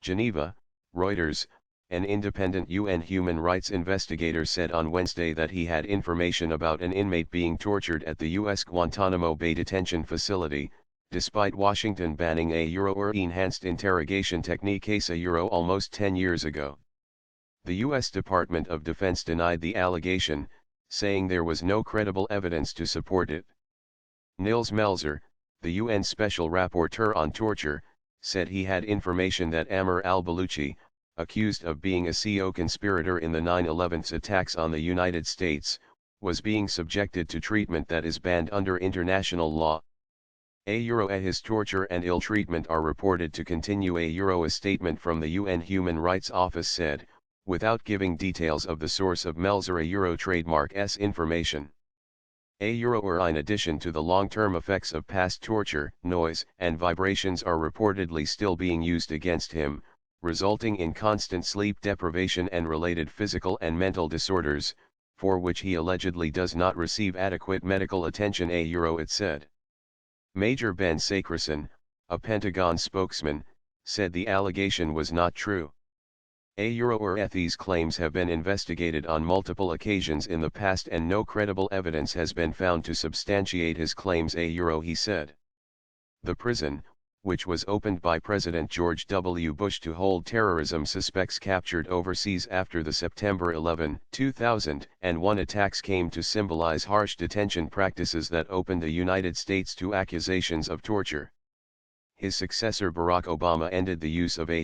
Geneva, Reuters. An independent UN human rights investigator said on Wednesday that he had information about an inmate being tortured at the U.S. Guantanamo Bay detention facility, despite Washington banning a enhanced interrogation technique almost 10 years ago. The U.S. Department of Defense denied the allegation, saying there was no credible evidence to support it. Nils Melzer, the UN Special Rapporteur on Torture, said he had information that Amer al-Baluchi, accused of being a co-conspirator in the 9/11 attacks on the United States, was being subjected to treatment that is banned under international law. His torture and ill treatment are reported to continue. A statement from the UN Human Rights Office said, without giving details of the source of Melzer trademark's information. In addition to the long-term effects of past torture, noise and vibrations are reportedly still being used against him, resulting in constant sleep deprivation and related physical and mental disorders, for which he allegedly does not receive adequate medical attention. It said. Major Ben Sacrison, a Pentagon spokesman, said the allegation was not true. These claims have been investigated on multiple occasions in the past and no credible evidence has been found to substantiate his claims. He said. The prison, which was opened by President George W. Bush to hold terrorism suspects captured overseas after the September 11, 2001 attacks, came to symbolize harsh detention practices that opened the United States to accusations of torture. His successor Barack Obama ended the use of a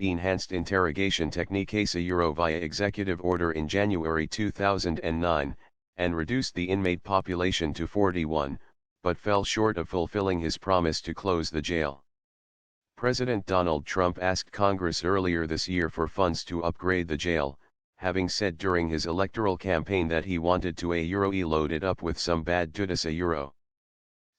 enhanced interrogation technique via executive order in January 2009, and reduced the inmate population to 41, but fell short of fulfilling his promise to close the jail. President Donald Trump asked Congress earlier this year for funds to upgrade the jail, having said during his electoral campaign that he wanted to load it up with some bad dudes.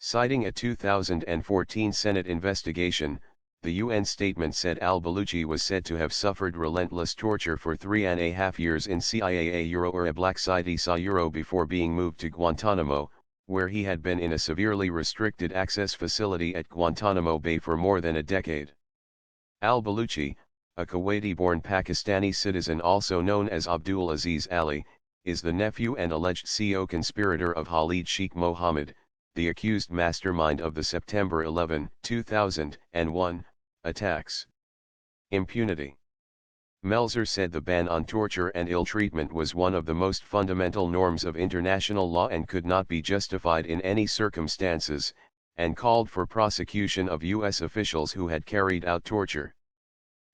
Citing a 2014 Senate investigation, the UN statement said al-Baluchi was said to have suffered relentless torture for 3.5 years in CIA a black site before being moved to Guantanamo, where he had been in a severely restricted access facility at Guantanamo Bay for more than a decade. Al-Baluchi, a Kuwaiti-born Pakistani citizen also known as Abdul Aziz Ali, is the nephew and alleged co-conspirator of Khalid Sheikh Mohammed, the accused mastermind of the September 11, 2001, attacks. Impunity. Melzer said the ban on torture and ill treatment was one of the most fundamental norms of international law and could not be justified in any circumstances, and called for prosecution of U.S. officials who had carried out torture.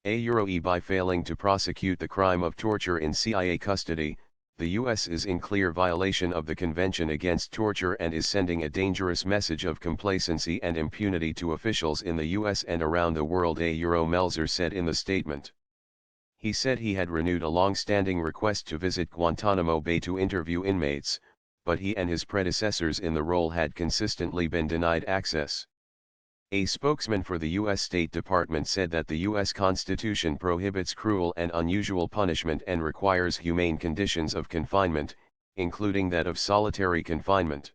By failing to prosecute the crime of torture in CIA custody, the U.S. is in clear violation of the Convention Against Torture and is sending a dangerous message of complacency and impunity to officials in the U.S. and around the world. Melzer said in the statement. He said he had renewed a long-standing request to visit Guantanamo Bay to interview inmates, but he and his predecessors in the role had consistently been denied access. A spokesman for the U.S. State Department said that the U.S. Constitution prohibits cruel and unusual punishment and requires humane conditions of confinement, including that of solitary confinement.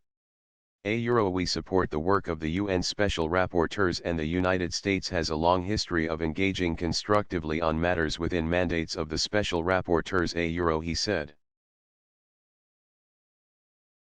We support the work of the UN Special Rapporteurs, and the United States has a long history of engaging constructively on matters within mandates of the Special Rapporteurs. He said.